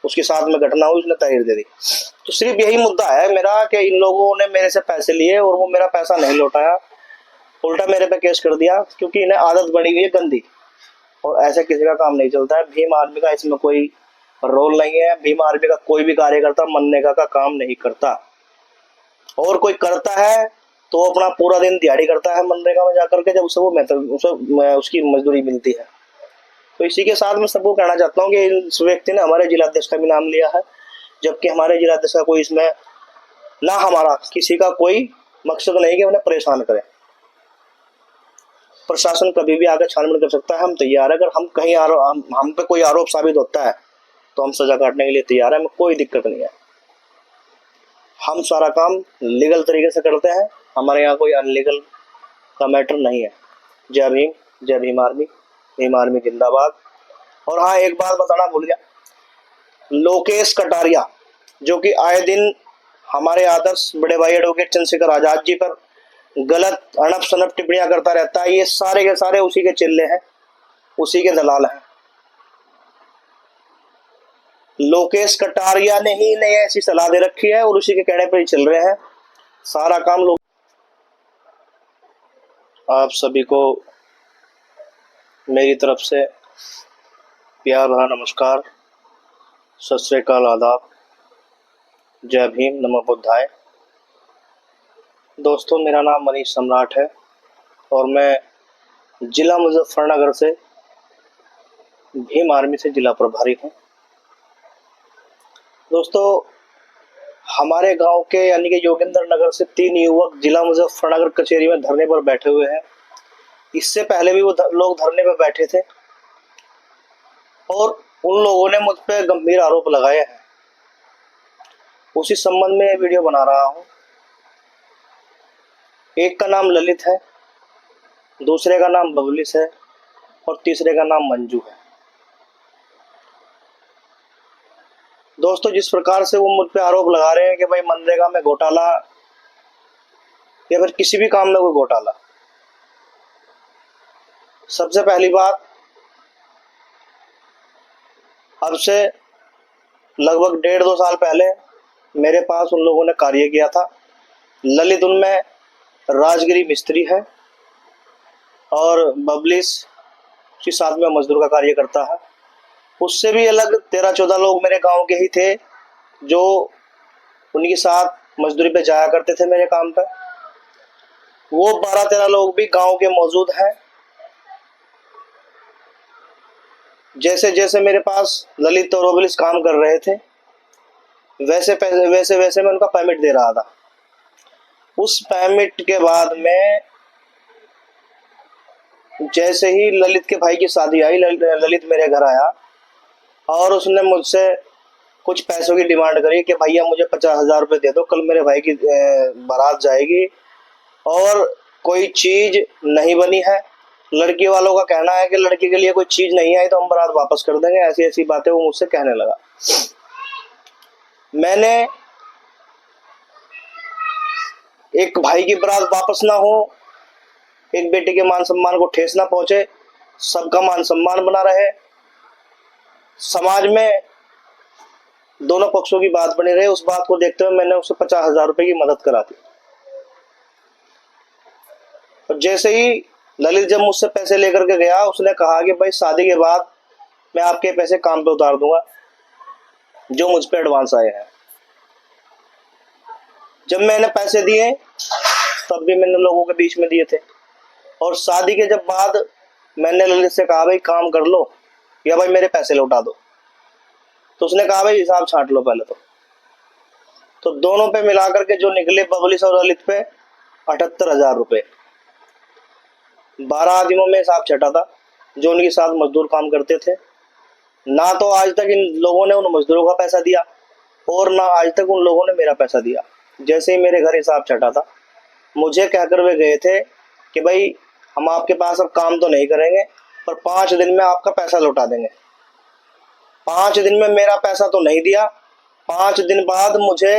उसके साथ में घटना हुई, उसने तहरीर दे दी। तो सिर्फ यही मुद्दा है मेरा कि इन लोगों ने मेरे से पैसे लिए और वो मेरा पैसा नहीं लौटाया, उल्टा मेरे पे केस कर दिया, क्योंकि इन्हें आदत बनी हुई है गंदी। और ऐसे किसी का काम नहीं चलता है। भीम आर्मी का इसमें कोई रोल नहीं है। भीम आर्मी का कोई भी कार्यकर्ता मनरेगा का काम नहीं करता, और कोई करता है तो अपना पूरा दिन दिहाड़ी करता है मनरेगा में जाकर के, जब उसे उसकी मजदूरी मिलती है। तो इसी के साथ मैं सबको कहना चाहता हूँ कि इस व्यक्ति ने हमारे जिलाध्यक्ष का भी नाम लिया है, जबकि हमारे जिलाध्यक्ष का कोई इसमें ना हमारा किसी का कोई मकसद नहीं कि उन्हें परेशान करें। प्रशासन कभी भी आकर छानबीन कर सकता है, हम तैयार है। अगर हम कहीं हम पे कोई आरोप साबित होता है तो हम सजा काटने के लिए तैयार है, हमें कोई दिक्कत नहीं है। हम सारा काम लीगल तरीके से करते हैं, हमारे यहाँ कोई अनलीगल का मैटर नहीं है। जय भीम, जय भीम आर्मी, भीम आर्मी जिंदाबाद। और हाँ, एक बात बताना भूल गया, लोकेश कटारिया जो कि आए दिन हमारे आदर्श बड़े भाई एडवोकेट चंद्रशेखर आजाद जी पर गलत अनप शनप टिप्पणियां करता रहता है, ये सारे के सारे उसी के चिल्ले हैं, उसी के दलाल हैं। लोकेश कटारिया ने ही नहीं ऐसी सलाह दे रखी है और उसी के कहने पर ही चल रहे हैं सारा काम लोग। आप सभी को मेरी तरफ से प्यार भरा नमस्कार, सत श्री अकाल, आदाब, जय भीम, नमो बुद्धाय। दोस्तों, मेरा नाम मनीष सम्राट है और मैं जिला मुजफ्फरनगर से भीम आर्मी से जिला प्रभारी हूँ। दोस्तों, हमारे गांव के यानी कि योगेंद्र नगर से 3 युवक जिला मुजफ्फरनगर कचहरी में धरने पर बैठे हुए हैं। इससे पहले भी वो लोग धरने पर बैठे थे और उन लोगों ने मुझ पर गंभीर आरोप लगाए हैं। उसी संबंध में वीडियो बना रहा हूँ। एक का नाम ललित है, दूसरे का नाम बबलिस है और तीसरे का नाम मंजू है। दोस्तों, जिस प्रकार से वो मुझ पे आरोप लगा रहे हैं कि भाई मनरेगा में घोटाला या फिर किसी भी काम में कोई घोटाला, सबसे पहली बात, अब से लगभग 1.5-2 साल पहले मेरे पास उन लोगों ने कार्य किया था। ललित उनमें राजगिरी मिस्त्री है और बबलिस के साथ में मजदूर का कार्य करता है। उससे भी अलग 13-14 लोग मेरे गांव के ही थे जो उनके साथ मजदूरी पे जाया करते थे मेरे काम पे। वो 12-13 लोग भी गांव के मौजूद हैं। जैसे जैसे मेरे पास ललित और बबलिस काम कर रहे थे वैसे वैसे मैं उनका परमिट दे रहा था। उस परमिट के बाद में जैसे ही ललित के भाई की शादी आई, ललित मेरे घर आया और उसने मुझसे कुछ पैसों की डिमांड करी कि भैया मुझे 50,000 रुपये दे दो, कल मेरे भाई की बारात जाएगी और कोई चीज नहीं बनी है। लड़की वालों का कहना है कि लड़की के लिए कोई चीज नहीं आई तो हम बारात वापस कर देंगे। ऐसी ऐसी बातें वो मुझसे कहने लगा। मैंने एक भाई की बारात वापस ना हो, एक बेटे के मान सम्मान को ठेस ना पहुंचे, सबका मान सम्मान बना रहे, समाज में दोनों पक्षों की बात बनी रहे, उस बात को देखते हुए मैंने उसे 50,000 रुपए की मदद करा दी। और जैसे ही ललित जब मुझसे पैसे लेकर के गया, उसने कहा कि भाई शादी के बाद मैं आपके पैसे काम पे उतार दूंगा जो मुझ पे एडवांस आए हैं। जब मैंने पैसे दिए तब भी मैंने लोगों के बीच में दिए थे, और शादी के जब बाद मैंने ललित से कहा भाई काम कर लो या भाई मेरे पैसे लौटा दो, तो उसने कहा भाई हिसाब छांट लो पहले तो दोनों पे मिलाकर के जो निकले बबलिस और ललित पे 78,000 रुपये। 12 आदमियों में हिसाब छटा था जो उनके साथ मजदूर काम करते थे। ना तो आज तक इन लोगों ने उन मजदूरों का पैसा दिया और ना आज तक उन लोगों ने मेरा पैसा दिया। जैसे ही मेरे घर हिसाब छटा था, मुझे कहकर वे गए थे कि भाई हम आपके पास अब काम तो नहीं करेंगे पर 5 दिन में आपका पैसा लौटा देंगे। 5 दिन में मेरा पैसा तो नहीं दिया। 5 दिन बाद मुझे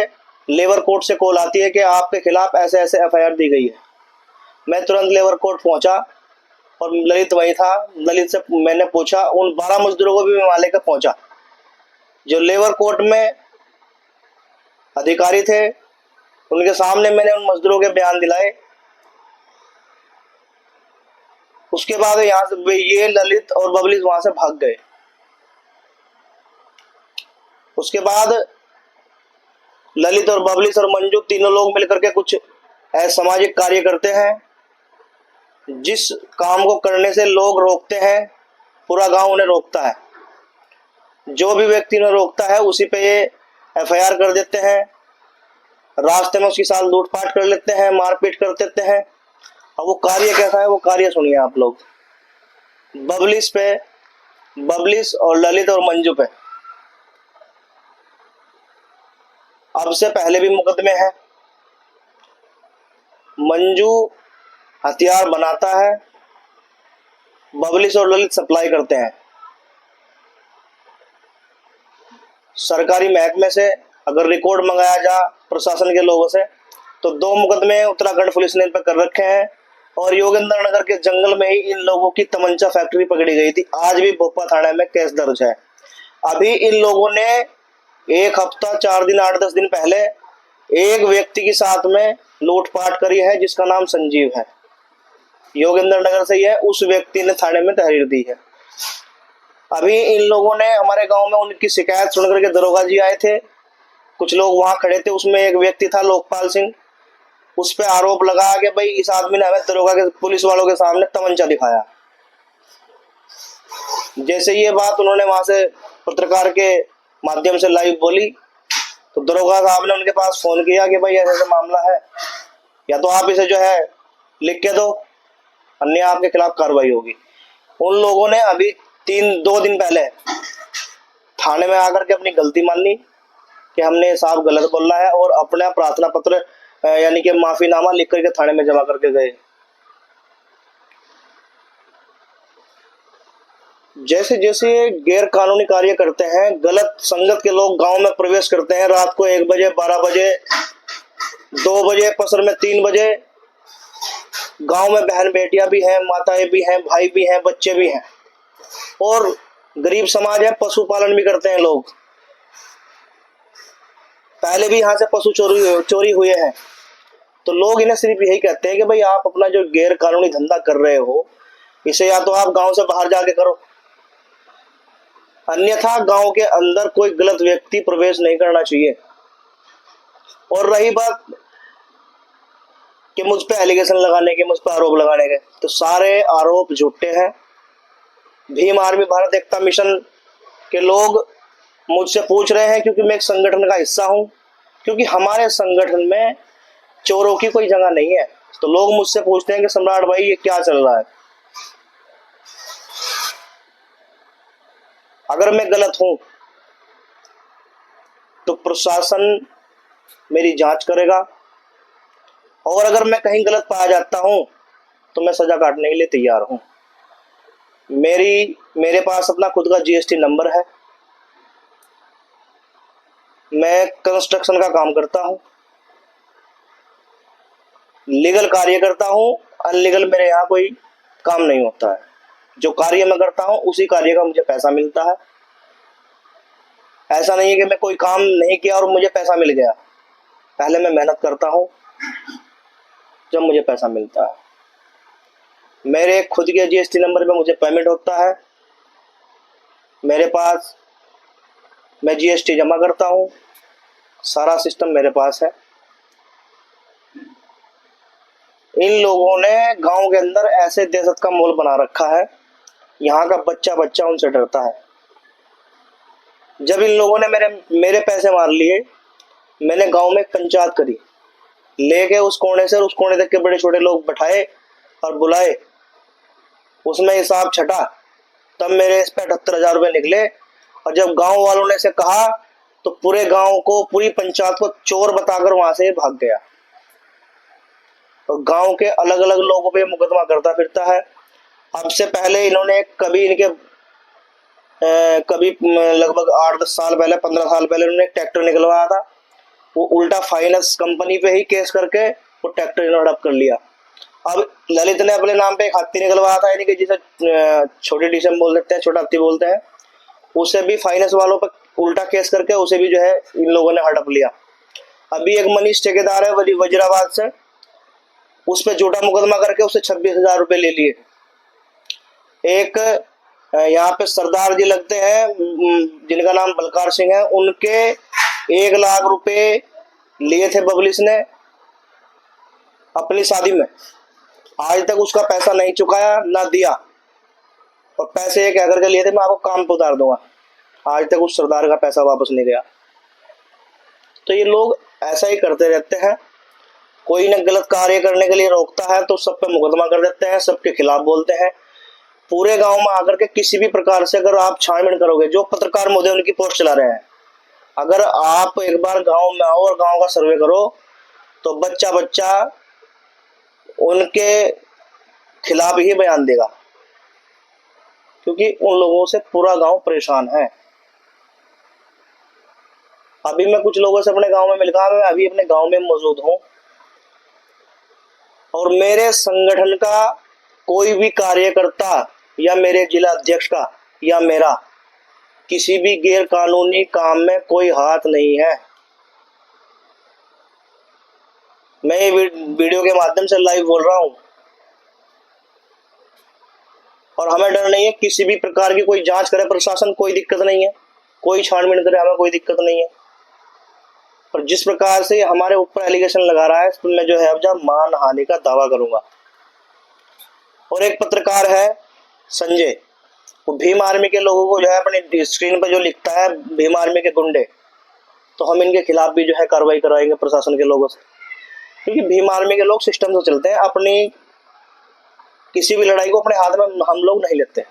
लेबर कोर्ट से कॉल आती है कि आपके खिलाफ ऐसे ऐसे FIR दी गई है। मैं तुरंत लेबर कोर्ट पहुंचा और ललित वही था। ललित से मैंने पूछा, उन 12 मजदूरों को भी मैं वहां लेकर पहुंचा जो लेबर कोर्ट में अधिकारी थे उनके सामने मैंने उन मजदूरों के बयान दिलाए। उसके बाद यहाँ से ये ललित और बबली वहां से भाग गए। उसके बाद ललित और बबली और मंजू तीनों लोग मिलकर के कुछ असामाजिक कार्य करते हैं। जिस काम को करने से लोग रोकते हैं पूरा गांव उन्हें रोकता है। जो भी व्यक्ति उन्हें रोकता है उसी पे ये एफआईआर कर देते हैं, रास्ते में उसकी साथ लूटपाट कर लेते हैं, मारपीट कर देते हैं। अब वो कार्य कैसा है वो कार्य सुनिए आप लोग। बबलिस और ललित और मंजू पे अब से पहले भी मुकदमे हैं। मंजू हथियार बनाता है, बबलिस और ललित सप्लाई करते हैं। सरकारी महकमे से अगर रिकॉर्ड मंगाया जा प्रशासन के लोगों से तो 2 मुकदमे उत्तराखंड पुलिस ने इन पर कर रखे हैं। और योगेंद्र नगर के जंगल में ही इन लोगों की तमंचा फैक्ट्री पकड़ी गई थी। आज भी भोपा थाने में केस दर्ज है। अभी इन लोगों ने 1 हफ्ता 4 दिन 8-10 दिन पहले एक व्यक्ति के साथ में लूटपाट करी है जिसका नाम संजीव है, योगेंद्र नगर से ही है। उस व्यक्ति ने थाने में तहरीर दी है। अभी इन लोगों ने हमारे गांव में उनकी शिकायत सुनकर के दरोगा जी आए थे, कुछ लोग वहां खड़े थे, उसमें एक व्यक्ति था लोकपाल सिंह। उस पे आरोप लगा कि भाई इस आदमी ने हमें दरोगा के पुलिस वालों के सामने तमंचा दिखाया। जैसे ये बात उन्होंने वहां से पत्रकार के माध्यम से लाइव बोली तो दरोगा साहब ने उनके पास फोन किया कि भाई ऐसा मामला है, या तो आप इसे जो है लिख के दो, अन्य आपके खिलाफ कार्रवाई होगी। उन लोगों ने अभी 2 दिन पहले थाने में आकर के अपनी गलती मान ली कि हमने साहब गलत बोला है और अपना प्रार्थना पत्र यानी कि माफीनामा लिख करके थाने में जमा करके गए। जैसे जैसे गैर कानूनी कार्य करते हैं, गलत संगत के लोग गांव में प्रवेश करते हैं, रात को 1 बजे, 12 बजे, 2 बजे, पसर में 3 बजे, गांव में बहन बेटियां भी हैं, माताएं भी हैं, भाई भी हैं, बच्चे भी हैं, और गरीब समाज है, पशुपालन भी करते हैं लोग। पहले भी यहाँ से पशु चोरी हुए हैं। तो लोग इन्हें सिर्फ यही कहते हैं कि भाई आप अपना जो गैर कानूनी धंधा कर रहे हो इसे या तो आप गांव से बाहर जाके करो, अन्यथा गांव के अंदर कोई गलत व्यक्ति प्रवेश नहीं करना चाहिए। और रही बात कि मुझ पे एलिगेशन लगाने के, मुझ पे आरोप लगाने के, तो सारे आरोप झूठे हैं। भीम आर्मी भारत एकता मिशन के लोग मुझसे पूछ रहे हैं क्योंकि मैं एक संगठन का हिस्सा हूं, क्योंकि हमारे संगठन में चोरों की कोई जगह नहीं है। तो लोग मुझसे पूछते हैं कि सम्राट भाई ये क्या चल रहा है। अगर मैं गलत हूं तो प्रशासन मेरी जांच करेगा, और अगर मैं कहीं गलत पाया जाता हूं तो मैं सजा काटने के लिए तैयार हूं। मेरे पास अपना खुद का जीएसटी नंबर है। मैं कंस्ट्रक्शन का काम करता हूं, लीगल कार्य करता हूं, अनलीगल मेरे यहाँ कोई काम नहीं होता है। जो कार्य मैं करता हूं उसी कार्य का मुझे पैसा मिलता है। ऐसा नहीं है कि मैं कोई काम नहीं किया और मुझे पैसा मिल गया। पहले मैं मेहनत करता हूं, जब मुझे पैसा मिलता है। मेरे खुद के जीएसटी नंबर पे मुझे पेमेंट होता है, मेरे पास, मैं जीएसटी जमा करता हूं, सारा सिस्टम मेरे पास है। इन लोगों ने गांव के अंदर ऐसे दहशत का माहौल बना रखा है, यहाँ का बच्चा बच्चा उनसे डरता है। जब इन लोगों ने मेरे पैसे मार लिए, मैंने गांव में पंचायत करी, लेके उस कोने से उस कोने तक के बड़े छोटे लोग बैठाए और बुलाए, उसमें हिसाब छटा, तब मेरे इस पे 78,000 रुपये निकले। और जब गांव वालों ने इसे कहा तो पूरे गांव को, पूरी पंचायत को चोर बताकर वहां से भाग गया। और गांव के अलग अलग लोगों पे मुकदमा करता फिरता है। अब से पहले इन्होंने कभी लगभग 8-10 साल पहले, 15 साल पहले इन्होंने एक ट्रैक्टर निकलवाया था। वो उल्टा फाइनेंस कंपनी पे ही केस करके वो ट्रैक्टर इन्होंने हड़प कर लिया। अब ललित ने अपने नाम पे एक हाथी निकलवाया था, यानी कि जिसे छोटी डीसीएम बोल देते हैं, छोटा हाथी बोलते हैं, उसे भी फाइनेंस वालों पर उल्टा केस करके उसे भी जो है इन लोगों ने हड़प लिया। अभी एक मनीष ठेकेदार है वजीराबाद से, उस पर झूठा मुकदमा करके उसे 26,000 रुपये ले लिए। एक यहाँ पे सरदार जी लगते हैं जिनका नाम बलकार सिंह है, उनके 1 लाख रुपए लिए थे बबलिस ने अपनी शादी में, आज तक उसका पैसा नहीं चुकाया ना दिया, और पैसे ये कह करके लिए थे मैं आपको काम पे उतार दूंगा, आज तक उस सरदार का पैसा वापस नहीं गया। तो ये लोग ऐसा ही करते रहते हैं, कोई ना गलत कार्य करने के लिए रोकता है तो सब पे मुकदमा कर देते हैं, सबके खिलाफ बोलते हैं। पूरे गांव में आकर के किसी भी प्रकार से अगर आप छानबीन करोगे, जो पत्रकार महोदय उनकी पोस्ट चला रहे हैं, अगर आप एक बार गांव में आओ और गांव का सर्वे करो तो बच्चा बच्चा उनके खिलाफ ही बयान देगा, क्योंकि उन लोगों से पूरा गांव परेशान है। अभी मैं कुछ लोगों से अपने गांव में मिलकर, मैं अभी अपने गांव में मौजूद हूं, और मेरे संगठन का कोई भी कार्यकर्ता या मेरे जिला अध्यक्ष का या मेरा किसी भी गैर कानूनी काम में कोई हाथ नहीं है। मैं ये वीडियो के माध्यम से लाइव बोल रहा हूं, और हमें डर नहीं है किसी भी प्रकार की, कोई जांच करे प्रशासन, कोई दिक्कत नहीं है, कोई छानबीन करे, हमें कोई दिक्कत नहीं है। पर जिस प्रकार से हमारे ऊपर एलिगेशन लगा रहा है, तो मैं जो है अब जब मान हानि का दावा करूंगा। और एक पत्रकार है संजय, वो भीम आर्मी के लोगों को जो है अपनी स्क्रीन पर जो लिखता है भीम आर्मी के गुंडे, तो हम इनके खिलाफ भी जो है कार्रवाई कराएंगे प्रशासन के लोगों से, क्योंकि भीम आर्मी के लोग सिस्टम से चलते हैं। अपनी किसी भी लड़ाई को अपने हाथ में हम लोग नहीं लेते,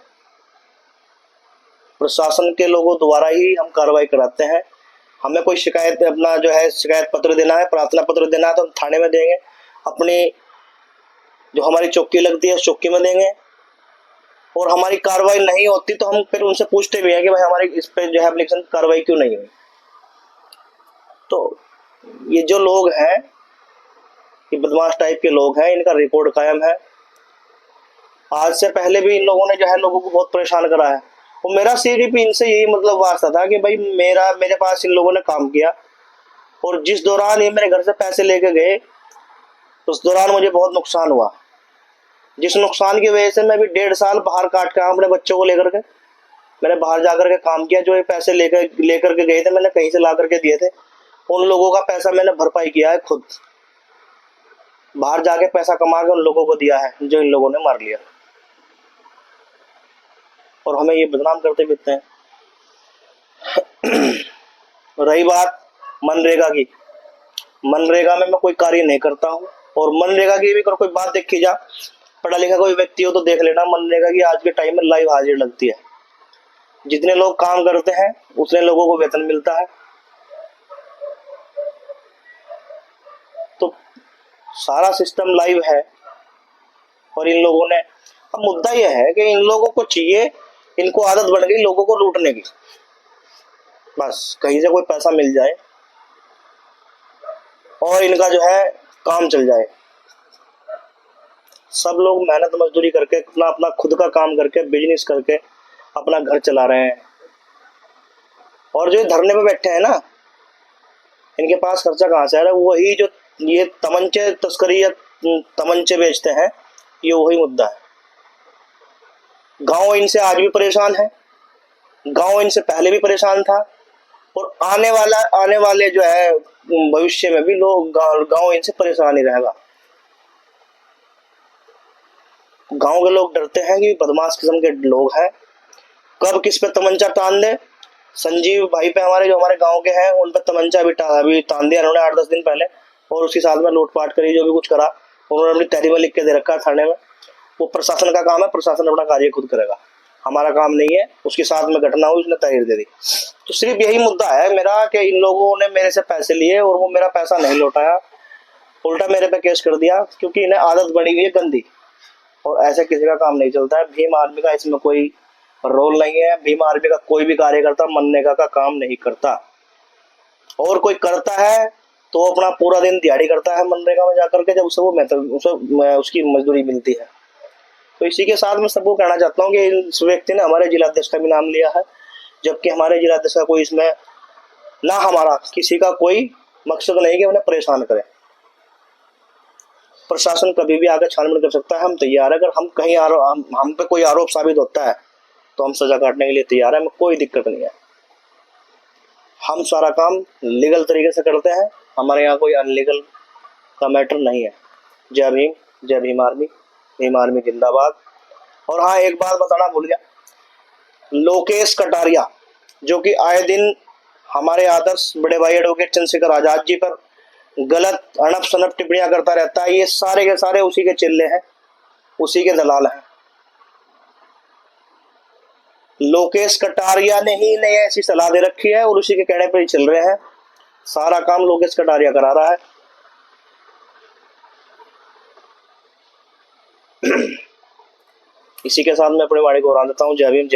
प्रशासन के लोगों द्वारा ही हम कार्रवाई कराते हैं। हमें कोई शिकायत, अपना जो है शिकायत पत्र देना है, प्रार्थना पत्र देना है, तो हम थाने में देंगे, अपनी जो हमारी चौकी लगती है उस चौकी में देंगे, और हमारी कार्रवाई नहीं होती तो हम फिर उनसे पूछते भी हैं कि भाई हमारी इस पे जो है एप्लीकेशन कार्रवाई क्यों नहीं हुई। तो ये जो लोग हैं, ये बदमाश टाइप के लोग हैं, इनका रिकॉर्ड कायम है। आज से पहले भी इन लोगों ने जो है लोगों को बहुत परेशान करा है, और मेरा सिर्फ इनसे यही मतलब वास्ता था कि भाई मेरे पास इन लोगों ने काम किया, और जिस दौरान ये मेरे घर से पैसे लेके गए उस दौरान मुझे बहुत नुकसान हुआ, जिस नुकसान की वजह से मैं भी 1.5 साल बाहर काट के अपने बच्चों को लेकर के मैंने बाहर जाकर के काम किया। जो ये पैसे लेकर के गए थे, मैंने कहीं से ला करके दिए थे, उन लोगों का पैसा मैंने भरपाई किया है, खुद बाहर जाके पैसा कमा के उन लोगों को दिया है जो इन लोगों ने मार लिया, और हमें ये बदनाम करते फिरते हैं। रही बात मनरेगा की, मनरेगा में मैं कोई कार्य नहीं करता हूँ, और मनरेगा की भी अगर कोई बात देखी जा, पढ़ा लिखा कोई व्यक्ति हो तो देख लेना, मनरेगा की आज के टाइम में लाइव हाजिर लगती है। जितने लोग काम करते हैं उतने लोगों को वेतन मिलता है, तो सारा सिस्टम लाइव है। और इन लोगों ने, अब मुद्दा यह है कि इन लोगों को चाहिए, इनको आदत बन गई लोगों को लूटने की, बस कहीं से कोई पैसा मिल जाए और इनका जो है काम चल जाए। सब लोग मेहनत मजदूरी करके अपना अपना खुद का काम करके बिजनेस करके अपना घर चला रहे हैं, और जो धरने पे बैठे हैं ना, इनके पास खर्चा कहाँ से आ रहा है? वही जो ये तमंचे तस्करी या तमंचे बेचते हैं, ये वही मुद्दा है। गांव इनसे आज भी परेशान है, गांव इनसे पहले भी परेशान था, और आने वाले जो है भविष्य में भी लोग गांव इनसे परेशान ही रहेगा। गांव के लोग डरते हैं कि बदमाश किस्म के लोग हैं, कब किस पे तमंचा तान दे। संजीव भाई पे हमारे, जो हमारे गांव के हैं, उन पे तमंचा अभी तान दिया उन्होंने 8-10 दिन पहले, और उसके साथ में लूटपाट करी, जो भी कुछ करा उन्होंने अपनी तहरीर में लिख के दे रखा है थाने में। वो प्रशासन का काम है, प्रशासन अपना कार्य खुद करेगा, हमारा काम नहीं है। उसके साथ में घटना हुई, उसने तहरीर दे दी। तो सिर्फ यही मुद्दा है मेरा कि इन लोगों ने मेरे से पैसे लिए और वो मेरा पैसा नहीं लौटाया, उल्टा मेरे पे केस कर दिया, क्योंकि इन्हें आदत बनी हुई है गंदी, और ऐसे किसी का काम नहीं चलता है। भीम आर्मी का इसमें कोई रोल नहीं है। भीम आर्मी का कोई भी कार्यकर्ता मनरेगा का काम नहीं करता, और कोई करता है तो अपना पूरा दिन दिहाड़ी करता है मनरेगा में जाकर के, जब उसे उसकी मजदूरी मिलती है। तो इसी के साथ मैं सबको कहना चाहता हूँ कि इस व्यक्ति ने हमारे जिला अध्यक्ष का भी नाम लिया है, जबकि हमारे जिलाध्यक्ष का कोई इसमें ना हमारा किसी का कोई मकसद नहीं कि उन्हें परेशान करें। प्रशासन कभी भी आकर छानबीन कर सकता है, हम तैयार है। अगर हम कहीं हम पे कोई आरोप साबित होता है तो हम सजा काटने के लिए तैयार है, हमें कोई दिक्कत नहीं है। हम सारा काम लीगल तरीके से करते हैं, हमारे यहाँ कोई अनलीगल का मैटर नहीं है। जय भीम, जय भीम आर्मी जिंदाबाद। और हाँ, एक बात बताना भूल गया, लोकेश कटारिया जो कि आए दिन हमारे आदर्श बड़े भाई एडवोकेट चंद्रशेखर आजाद जी पर गलत अनप शनप टिप्पणियां करता रहता है, ये सारे के सारे उसी के चिल्ले हैं, उसी के दलाल हैं। लोकेश कटारिया ने ही इन्हें ऐसी सलाह दे रखी है और उसी के कहने पर ही चल रहे हैं। सारा काम लोकेश कटारिया करा रहा है। इसी के साथ मैं अपनी वाणी को उड़ा देता हूँ। जय भीम, जय